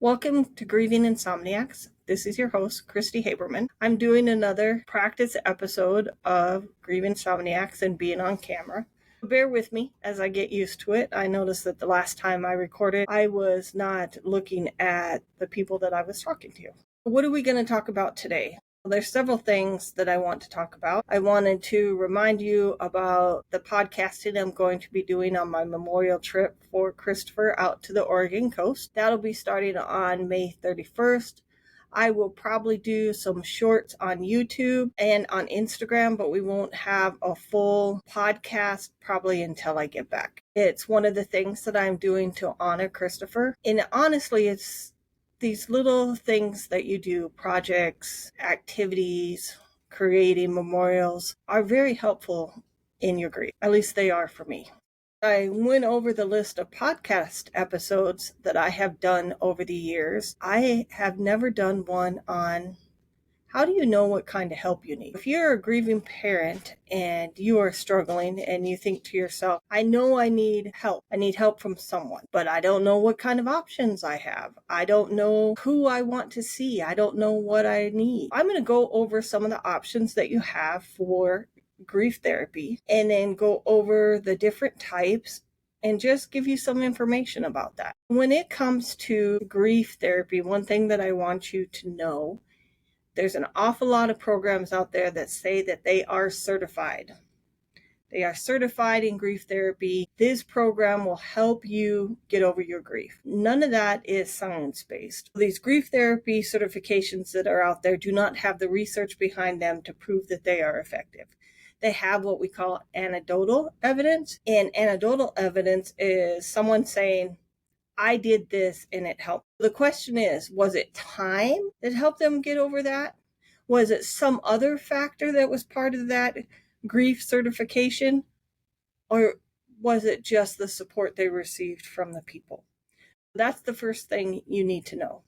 Welcome to Grieving Insomniacs. This is your host, Christy Haberman. I'm doing another practice episode of Grieving Insomniacs and being on camera. Bear with me as I get used to it. I noticed that the last time I recorded, I was not looking at the people that I was talking to. What are we going to talk about today? Well, there's several things that I want to talk about. I wanted to remind you about the podcasting I'm going to be doing on my memorial trip for Christopher out to the Oregon coast. That'll be starting on May 31st. I will probably do some shorts on YouTube and on Instagram, but we won't have a full podcast probably until I get back. It's one of the things that I'm doing to honor Christopher. And honestly, it's these little things that you do, projects, activities, creating memorials, are very helpful in your grief. At least they are for me. I went over the list of podcast episodes that I have done over the years. I have never done one on how do you know what kind of help you need? If you're a grieving parent and you are struggling and you think to yourself, I know I need help. I need help from someone, but I don't know what kind of options I have. I don't know who I want to see. I don't know what I need. I'm going to go over some of the options that you have for grief therapy and then go over the different types and just give you some information about that. When it comes to grief therapy, one thing that I want you to know, there's an awful lot of programs out there that say that they are certified. They are certified in grief therapy. This program will help you get over your grief. None of that is science-based. These grief therapy certifications that are out there do not have the research behind them to prove that they are effective. They have what we call anecdotal evidence, and anecdotal evidence is someone saying, I did this and it helped. The question is, was it time that helped them get over that? Was it some other factor that was part of that grief certification? Or was it just the support they received from the people? That's the first thing you need to know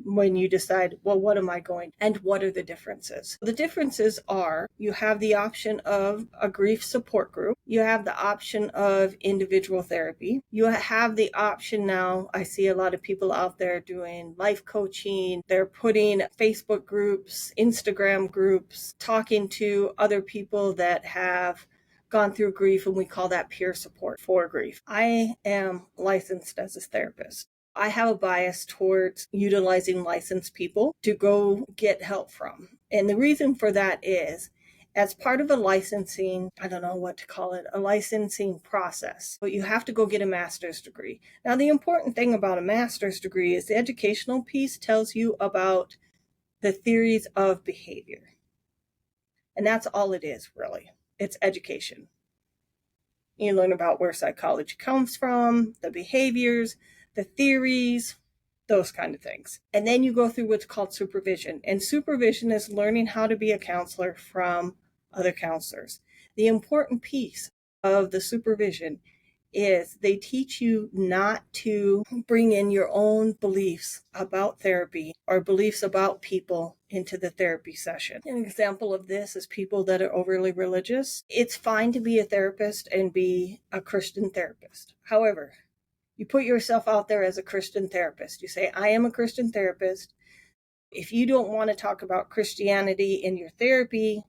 when you decide, well, what am I going, and what are the differences? The differences are you have the option of a grief support group. You have the option of individual therapy. You have the option now, I see a lot of people out there doing life coaching. They're putting Facebook groups, Instagram groups, talking to other people that have gone through grief, and we call that peer support for grief. I am licensed as a therapist. I have a bias towards utilizing licensed people to go get help from. And the reason for that is, as part of a licensing, I don't know what to call it, a licensing process, but you have to go get a master's degree. Now, the important thing about a master's degree is the educational piece tells you about the theories of behavior. And that's all it is, really. It's education. You learn about where psychology comes from, the behaviors, the theories, those kind of things. And then you go through what's called supervision. And supervision is learning how to be a counselor from other counselors. The important piece of the supervision is they teach you not to bring in your own beliefs about therapy or beliefs about people into the therapy session. An example of this is people that are overly religious. It's fine to be a therapist and be a Christian therapist. However, you put yourself out there as a Christian therapist. You say, I am a Christian therapist. If you don't want to talk about Christianity in your therapy,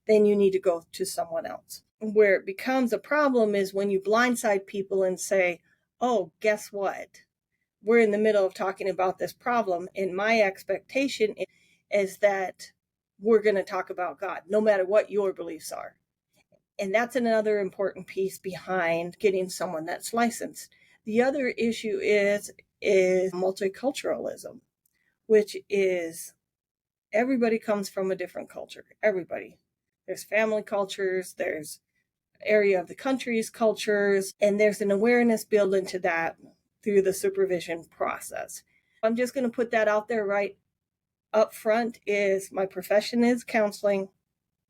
then you need to go to someone else. Where it becomes a problem is when you blindside people and say, oh, guess what? We're in the middle of talking about this problem, and my expectation is that we're going to talk about God, no matter what your beliefs are. And that's another important piece behind getting someone that's licensed. The other issue is multiculturalism, which is everybody comes from a different culture. Everybody. There's family cultures, there's area of the country's cultures, and there's an awareness built into that through the supervision process. I'm just going to put that out there right up front is my profession is counseling.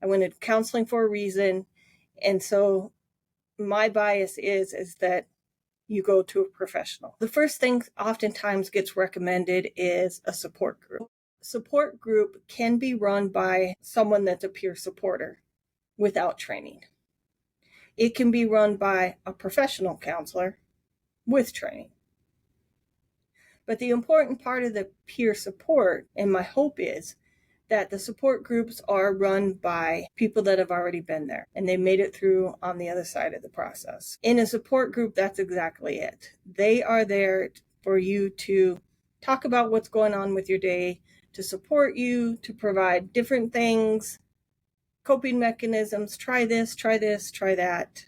I went into counseling for a reason. And so my bias is that you go to a professional. The first thing oftentimes gets recommended is a support group. Support group can be run by someone that's a peer supporter without training. It can be run by a professional counselor with training. But the important part of the peer support, and my hope is that the support groups are run by people that have already been there and they made it through on the other side of the process. In a support group, that's exactly it. They are there for you to talk about what's going on with your day, to support you, to provide different things, coping mechanisms, try this, try that,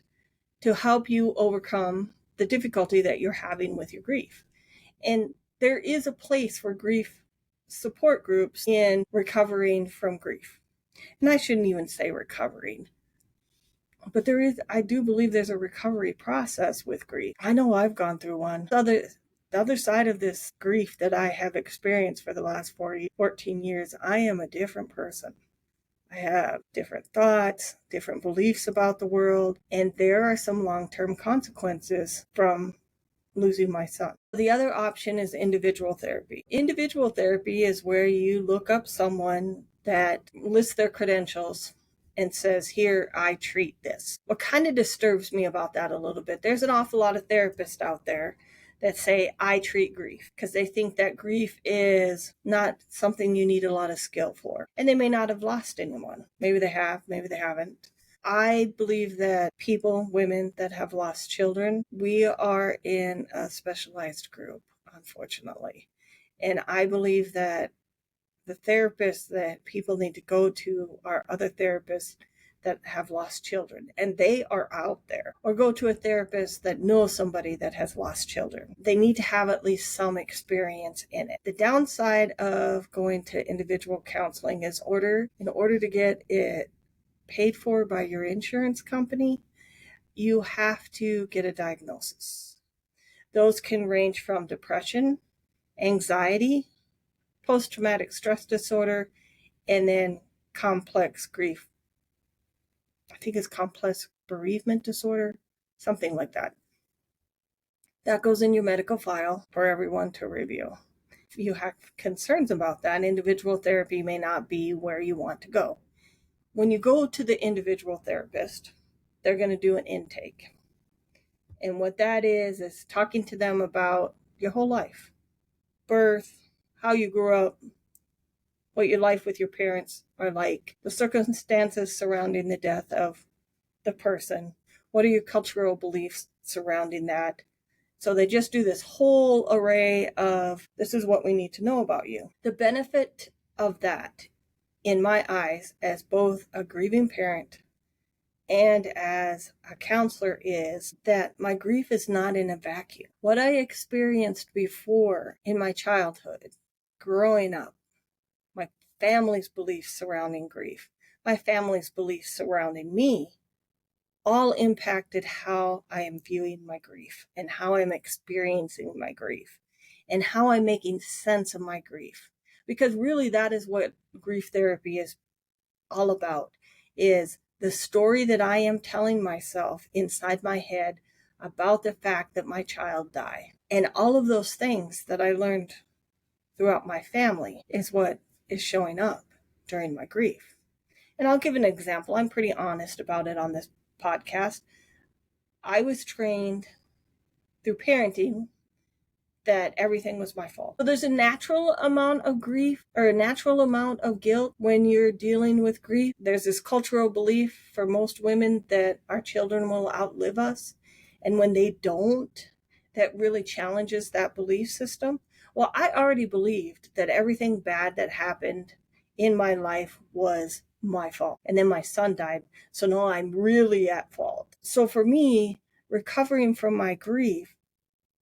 to help you overcome the difficulty that you're having with your grief. And there is a place for grief support groups in recovering from grief. And I shouldn't even say recovering, but I do believe there's a recovery process with grief. I know I've gone through one. The other side of this grief that I have experienced for the last 14 years, I am a different person. I have different thoughts, different beliefs about the world, and there are some long-term consequences from losing my son. The other option is individual therapy. Individual therapy is where you look up someone that lists their credentials and says, here, I treat this. What kind of disturbs me about that a little bit, there's an awful lot of therapists out there that say, I treat grief, because they think that grief is not something you need a lot of skill for. And they may not have lost anyone. Maybe they have, maybe they haven't. I believe that people, women that have lost children, we are in a specialized group, unfortunately. And I believe that the therapists that people need to go to are other therapists that have lost children, and they are out there. Or go to a therapist that knows somebody that has lost children. They need to have at least some experience in it. The downside of going to individual counseling is in order to get it paid for by your insurance company, you have to get a diagnosis. Those can range from depression, anxiety, post-traumatic stress disorder, and then complex grief. I think it's complex bereavement disorder, something like that. That goes in your medical file for everyone to review. If you have concerns about that, individual therapy may not be where you want to go. When you go to the individual therapist, they're going to do an intake. And what that is talking to them about your whole life. Birth, how you grew up, what your life with your parents are like, the circumstances surrounding the death of the person, what are your cultural beliefs surrounding that. So they just do this whole array of, this is what we need to know about you. The benefit of that, in my eyes, as both a grieving parent and as a counselor, is that my grief is not in a vacuum. What I experienced before in my childhood, growing up, my family's beliefs surrounding grief, my family's beliefs surrounding me, all impacted how I am viewing my grief and how I'm experiencing my grief and how I'm making sense of my grief. Because really that is what grief therapy is all about, is the story that I am telling myself inside my head about the fact that my child died. And all of those things that I learned throughout my family is what is showing up during my grief. And I'll give an example. I'm pretty honest about it on this podcast. I was trained through parenting that everything was my fault. So there's a natural amount of grief or a natural amount of guilt when you're dealing with grief. There's this cultural belief for most women that our children will outlive us. And when they don't, that really challenges that belief system. Well, I already believed that everything bad that happened in my life was my fault. And then my son died. So now I'm really at fault. So for me, recovering from my grief,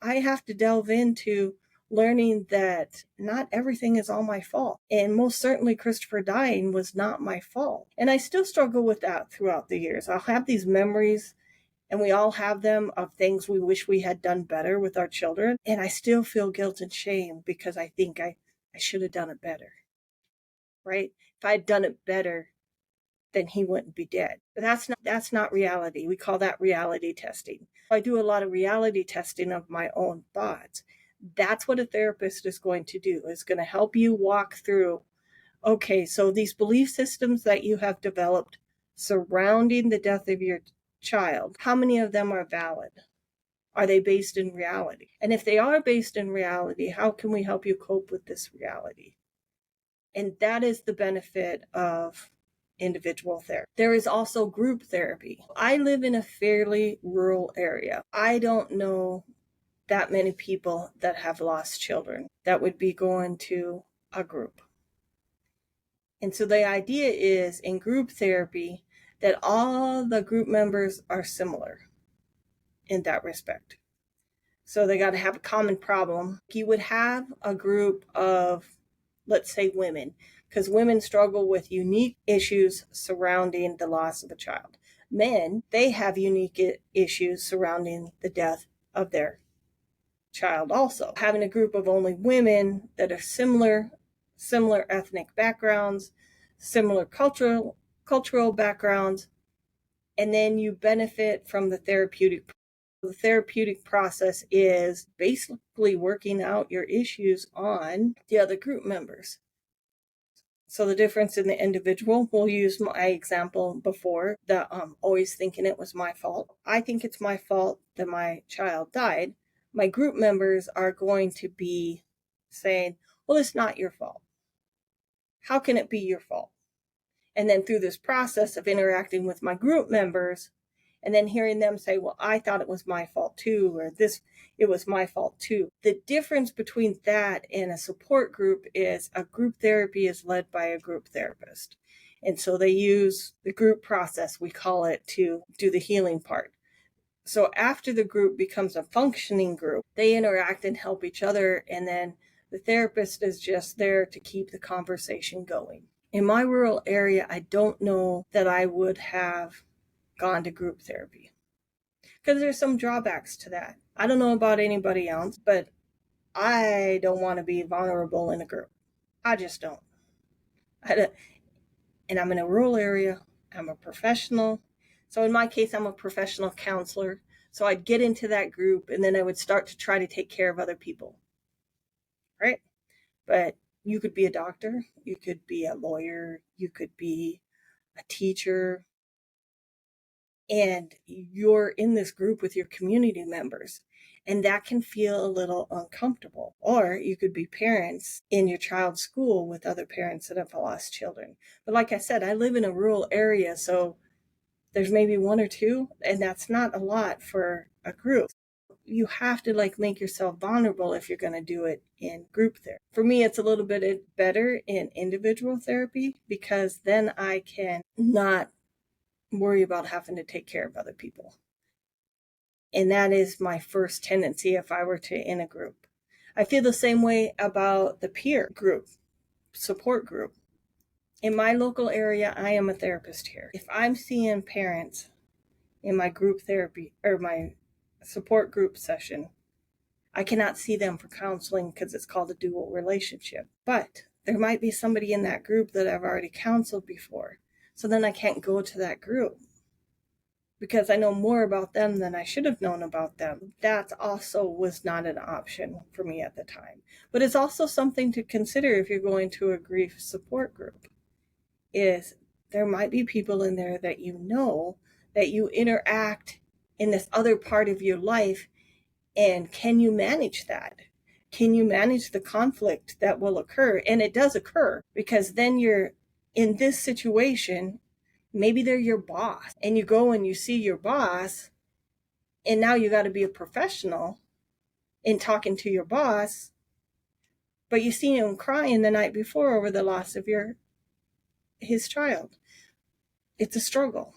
I have to delve into learning that not everything is all my fault. And most certainly Christopher dying was not my fault. And I still struggle with that throughout the years. I'll have these memories, and we all have them, of things we wish we had done better with our children. And I still feel guilt and shame because I think I should have done it better, right? If I had done it better, then he wouldn't be dead. But that's not reality. We call that reality testing. I do a lot of reality testing of my own thoughts. That's what a therapist is going to do, is going to help you walk through, okay, so these belief systems that you have developed surrounding the death of your child, how many of them are valid? Are they based in reality? And if they are based in reality, how can we help you cope with this reality? And that is the benefit of individual therapy. There is also group therapy. I live in a fairly rural area. I don't know that many people that have lost children that would be going to a group. And so the idea is in group therapy that all the group members are similar in that respect. So they got to have a common problem. You would have a group of, let's say, women, because women struggle with unique issues surrounding the loss of a child. Men, they have unique issues surrounding the death of their child also. Having a group of only women that are similar ethnic backgrounds, similar cultural backgrounds, and then you benefit from the therapeutic. The therapeutic process is basically working out your issues on the other group members. So the difference in the individual, we'll use my example before, that always thinking it was my fault. I think it's my fault that my child died. My group members are going to be saying, well, it's not your fault. How can it be your fault? And then through this process of interacting with my group members, and then hearing them say, well, I thought it was my fault too, or it was my fault too. The difference between that and a support group is a group therapy is led by a group therapist. And so they use the group process, we call it, to do the healing part. So after the group becomes a functioning group, they interact and help each other. And then the therapist is just there to keep the conversation going. In my rural area, I don't know that I would have gone to group therapy because there's some drawbacks to that. I don't know about anybody else, but I don't want to be vulnerable in a group. I just don't. And I'm in a rural area. I'm a professional. So in my case, I'm a professional counselor. So I'd get into that group and then I would start to try to take care of other people. Right? But you could be a doctor. You could be a lawyer. You could be a teacher. And you're in this group with your community members, and that can feel a little uncomfortable. Or you could be parents in your child's school with other parents that have lost children. But like I said, I live in a rural area, so there's maybe one or two, and that's not a lot for a group. You have to make yourself vulnerable if you're going to do it in group therapy. For me, it's a little bit better in individual therapy because then I can not worry about having to take care of other people. And that is my first tendency if I were to in a group. I feel the same way about the peer group, support group. In my local area, I am a therapist here. If I'm seeing parents in my group therapy or my support group session, I cannot see them for counseling because it's called a dual relationship. But there might be somebody in that group that I've already counseled before. So then I can't go to that group because I know more about them than I should have known about them. That also was not an option for me at the time. But it's also something to consider if you're going to a grief support group, is there might be people in there that you know that you interact in this other part of your life, and can you manage that? Can you manage the conflict that will occur? And it does occur because then you're in this situation. Maybe they're your boss and you go and you see your boss, and now you got to be a professional in talking to your boss, but you see him crying the night before over the loss of his child. It's a struggle.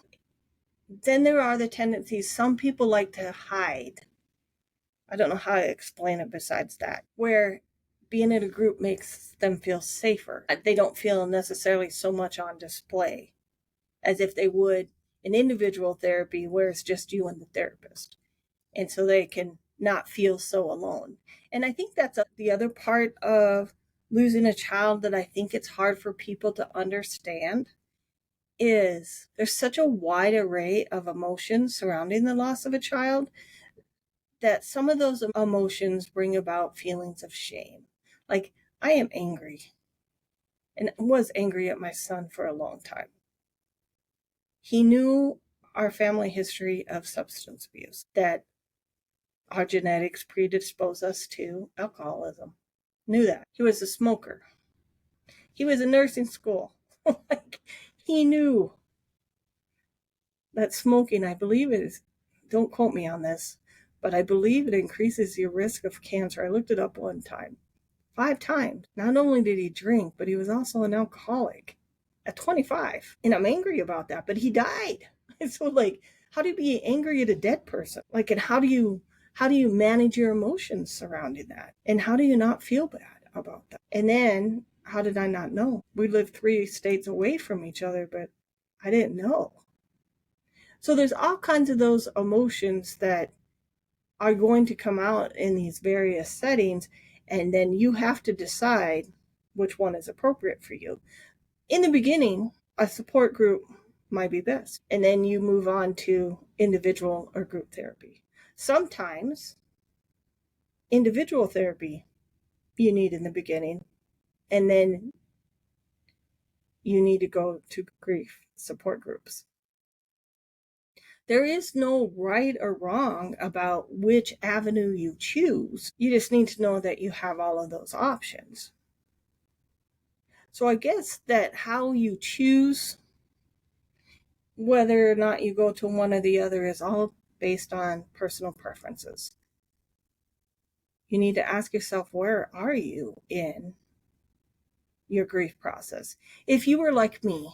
Then there are the tendencies. Some people like to hide. I don't know how to explain it besides that, where being in a group makes them feel safer. They don't feel necessarily so much on display as if they would in individual therapy where it's just you and the therapist. And so they can not feel so alone. And I think that's the other part of losing a child that I think it's hard for people to understand is there's such a wide array of emotions surrounding the loss of a child that some of those emotions bring about feelings of shame. Like, I am angry and was angry at my son for a long time. He knew our family history of substance abuse, that Our genetics predispose us to alcoholism. Knew that. He was a smoker. He was in nursing school. Like, he knew that smoking, I believe it is, don't quote me on this, but I believe it increases your risk of cancer. I looked it up one time. 5 times. Not only did he drink, but he was also an alcoholic at 25. And I'm angry about that, but he died. So like, how do you be angry at a dead person? Like, and how do you manage your emotions surrounding that? And how do you not feel bad about that? And then how did I not know? We lived 3 states away from each other, but I didn't know. So there's all kinds of those emotions that are going to come out in these various settings, and then you have to decide which one is appropriate for you. In the beginning, a support group might be best, and then you move on to individual or group therapy. Sometimes individual therapy you need in the beginning, and then you need to go to grief support groups. There is no right or wrong about which avenue you choose. You just need to know that you have all of those options. So I guess that how you choose whether or not you go to one or the other is all based on personal preferences. You need to ask yourself, where are you in your grief process? If you were like me,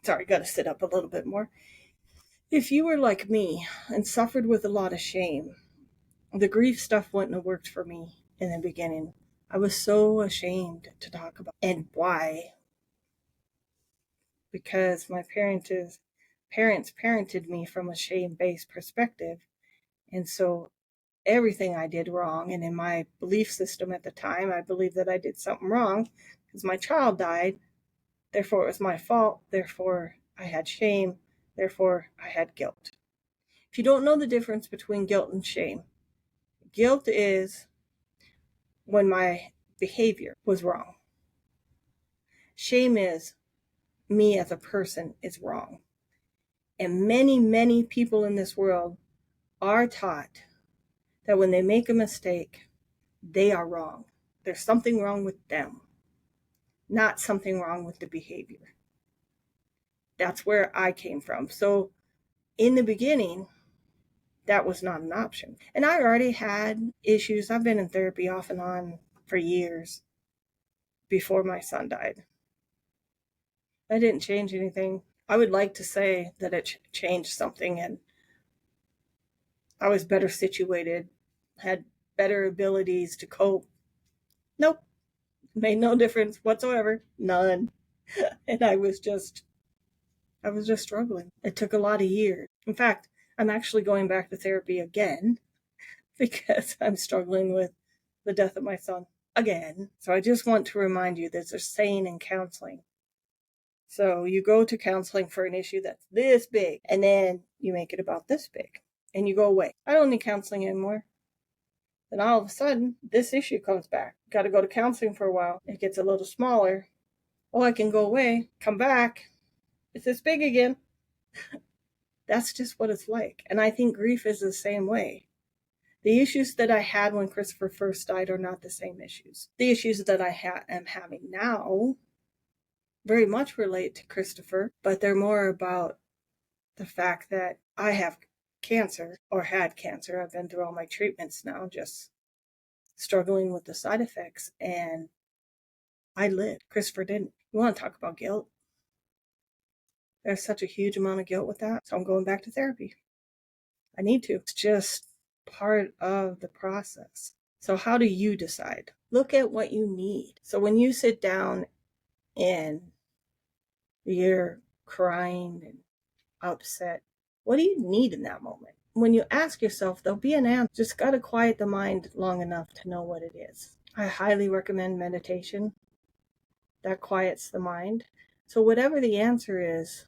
sorry, got to sit up a little bit more. If you were like me and suffered with a lot of shame, the grief stuff wouldn't have worked for me in the beginning. I was so ashamed to talk about. And why? Because my parents parented me from a shame-based perspective. And so everything I did wrong, and in my belief system at the time, I believed that I did something wrong because my child died. Therefore, it was my fault. Therefore, I had shame. Therefore, I had guilt. If you don't know the difference between guilt and shame, guilt is when my behavior was wrong. Shame is me as a person is wrong. And many, many people in this world are taught that when they make a mistake, they are wrong. There's something wrong with them, not something wrong with the behavior. That's where I came from. So in the beginning, that was not an option. And I already had issues. I've been in therapy off and on for years before my son died. That didn't change anything. I would like to say that it changed something and I was better situated, had better abilities to cope. Nope. Made no difference whatsoever. None. And I was just struggling. It took a lot of years. In fact, I'm actually going back to therapy again because I'm struggling with the death of my son again. So I just want to remind you there's a saying in counseling. So you go to counseling for an issue that's this big, and then you make it about this big, and you go away. I don't need counseling anymore. Then all of a sudden, this issue comes back. Got to go to counseling for a while. It gets a little smaller. Oh, I can go away, come back. It's this big again. That's just what it's like. And I think grief is the same way. The issues that I had when Christopher first died are not the same issues. The issues that I am having now very much relate to Christopher, but they're more about the fact that I have cancer or had cancer. I've been through all my treatments now, just struggling with the side effects, and I lived. Christopher didn't. You want to talk about guilt? There's such a huge amount of guilt with that, so I'm going back to therapy. I need to. It's just part of the process. So how do you decide? Look at what you need. So when you sit down and you're crying and upset, what do you need in that moment? When you ask yourself, there'll be an answer. Just got to quiet the mind long enough to know what it is. I highly recommend meditation. That quiets the mind. So whatever the answer is,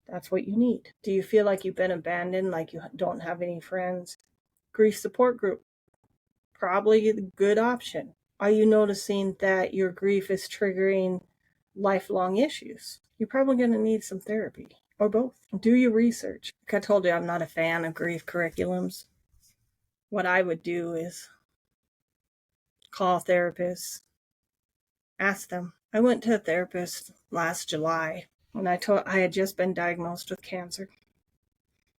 that's what you need. Do you feel like you've been abandoned, like you don't have any friends? Grief support group, probably a good option. Are you noticing that your grief is triggering lifelong issues? You're probably going to need some therapy. or both. Do your research. Like I told you, I'm not a fan of grief curriculums. What I would do is call therapists, ask them. I went to a therapist last July when I had just been diagnosed with cancer.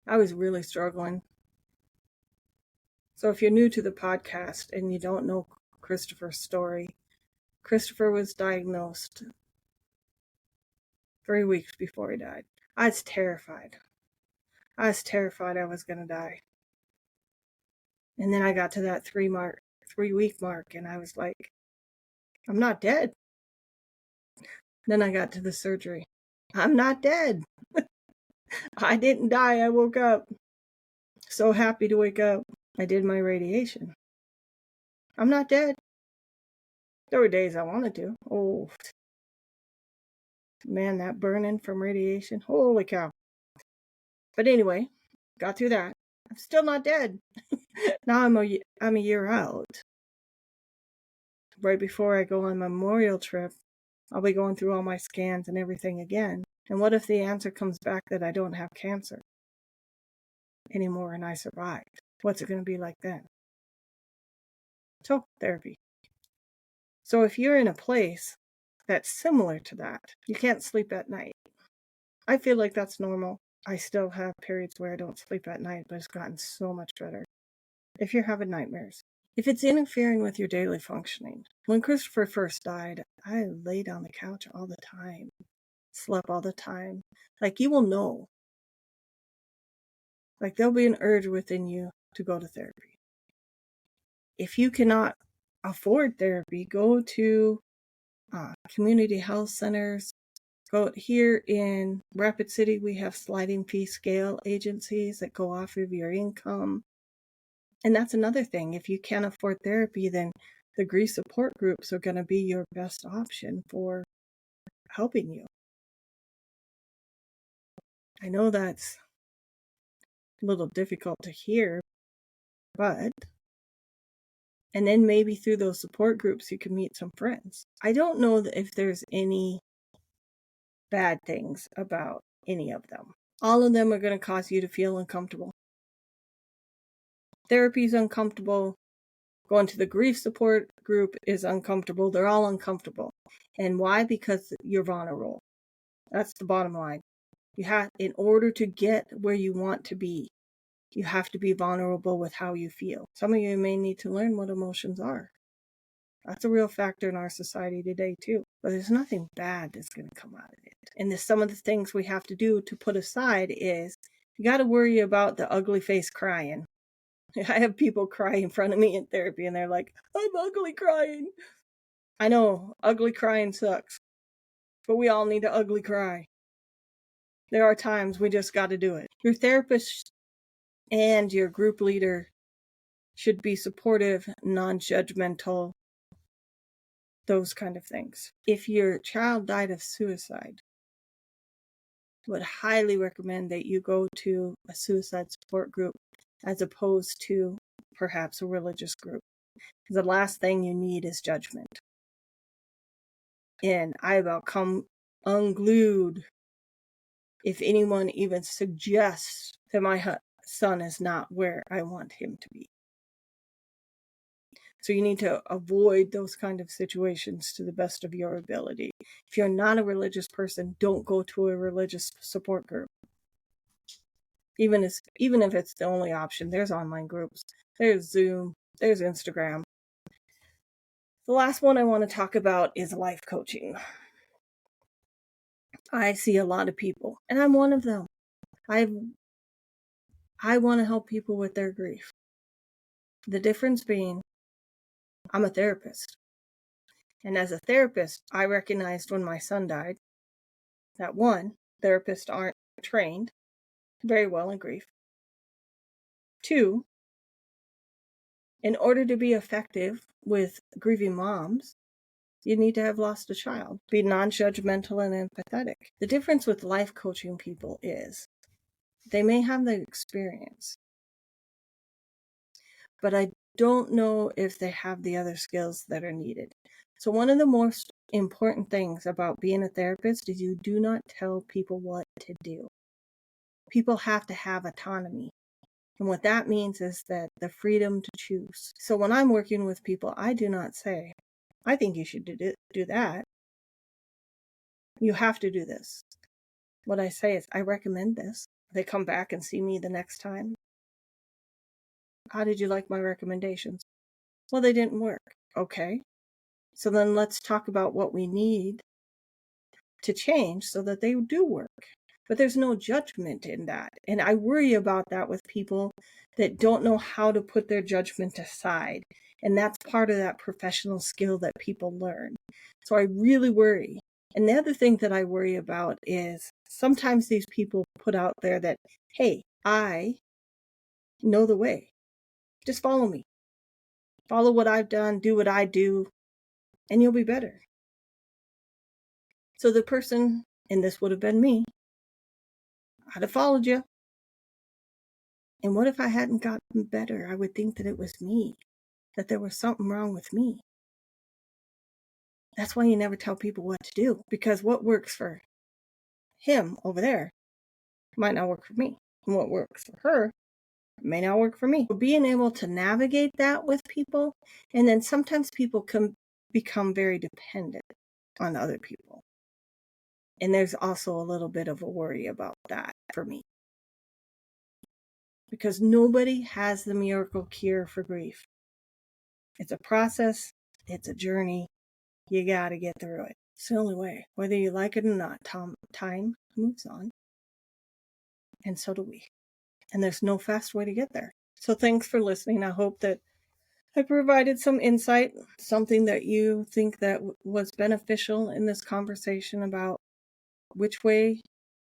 I was really struggling. So if you're new to the podcast and you don't know Christopher's story, Christopher was diagnosed 3 weeks before he died. I was terrified. I was terrified I was going to die. And then I got to that 3-week mark, and I was like, I'm not dead. Then I got to the surgery. I'm not dead. I didn't die. I woke up. So happy to wake up. I did my radiation. I'm not dead. There were days I wanted to. Oh, man, that burning from radiation. Holy cow. But anyway, got through that. I'm still not dead. Now I'm a year out. Right before I go on my memorial trip, I'll be going through all my scans and everything again. And what if the answer comes back that I don't have cancer anymore and I survived? What's it going to be like then? So, therapy. So if you're in a place that's similar to that, you can't sleep at night. I feel like that's normal. I still have periods where I don't sleep at night, but it's gotten so much better. If you're having nightmares, if it's interfering with your daily functioning. When Christopher first died, I laid on the couch all the time, slept all the time. Like, you will know. Like, there'll be an urge within you to go to therapy. If you cannot afford therapy, go to community health centers. Go here in Rapid City, we have sliding fee scale agencies that go off of your income. And that's another thing. If you can't afford therapy, then the grief support groups are going to be your best option for helping you. I know that's a little difficult to hear, but, and then maybe through those support groups, you can meet some friends. I don't know if there's any bad things about any of them. All of them are going to cause you to feel uncomfortable. Therapy is uncomfortable. Going to the grief support group is uncomfortable. They're all uncomfortable. And why? Because you're vulnerable. That's the bottom line. In order to get where you want to be, you have to be vulnerable with how you feel. Some of you may need to learn what emotions are. That's a real factor in our society today too. But there's nothing bad that's going to come out of it. And some of the things we have to do to put aside is, you got to worry about the ugly face crying. I have people cry in front of me in therapy and they're like, I'm ugly crying. I know, ugly crying sucks. But we all need to ugly cry. There are times we just got to do it. Your therapist and your group leader should be supportive, non-judgmental, those kind of things. If your child died of suicide, I would highly recommend that you go to a suicide support group as opposed to perhaps a religious group. The last thing you need is judgment. And I will come unglued if anyone even suggests that my son is not where I want him to be. So you need to avoid those kind of situations to the best of your ability. If you're not a religious person, don't go to a religious support group. Even if it's the only option, there's online groups, there's Zoom, there's Instagram. The last one I want to talk about is life coaching. I see a lot of people, and I'm one of them. I want to help people with their grief. The difference being, I'm a therapist. And as a therapist, I recognized when my son died that one, therapists aren't trained very well in grief. Two, in order to be effective with grieving moms, you need to have lost a child. Be non-judgmental and empathetic. The difference with life coaching people is they may have the experience, but I don't know if they have the other skills that are needed. So one of the most important things about being a therapist is you do not tell people what to do. People have to have autonomy. And what that means is that the freedom to choose. So when I'm working with people, I do not say, I think you should do that. You have to do this. What I say is, I recommend this. They come back and see me the next time. How did you like my recommendations? Well, they didn't work. Okay. So then let's talk about what we need to change so that they do work. But there's no judgment in that. And I worry about that with people that don't know how to put their judgment aside. And that's part of that professional skill that people learn. So I really worry. And the other thing that I worry about is sometimes these people put out there that, hey, I know the way. Just follow me. Follow what I've done, do what I do, and you'll be better. So the person, and this would have been me, I'd have followed you. And what if I hadn't gotten better? I would think that it was me, that there was something wrong with me. That's why you never tell people what to do, because what works for him over there might not work for me. And what works for her may not work for me. So being able to navigate that with people, and then sometimes people can become very dependent on other people. And there's also a little bit of a worry about that for me. Because nobody has the miracle cure for grief. It's a process, it's a journey. You got to get through it. It's the only way. Whether you like it or not, time moves on. And so do we. And there's no fast way to get there. So thanks for listening. I hope that I provided some insight, something that you think that was beneficial in this conversation about which way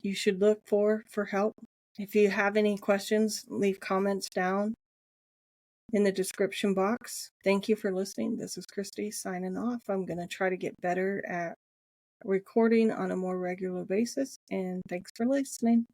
you should look for help. If you have any questions, leave comments down in the description box. Thank you for listening. This is Christy signing off. I'm going to try to get better at recording on a more regular basis, and thanks for listening.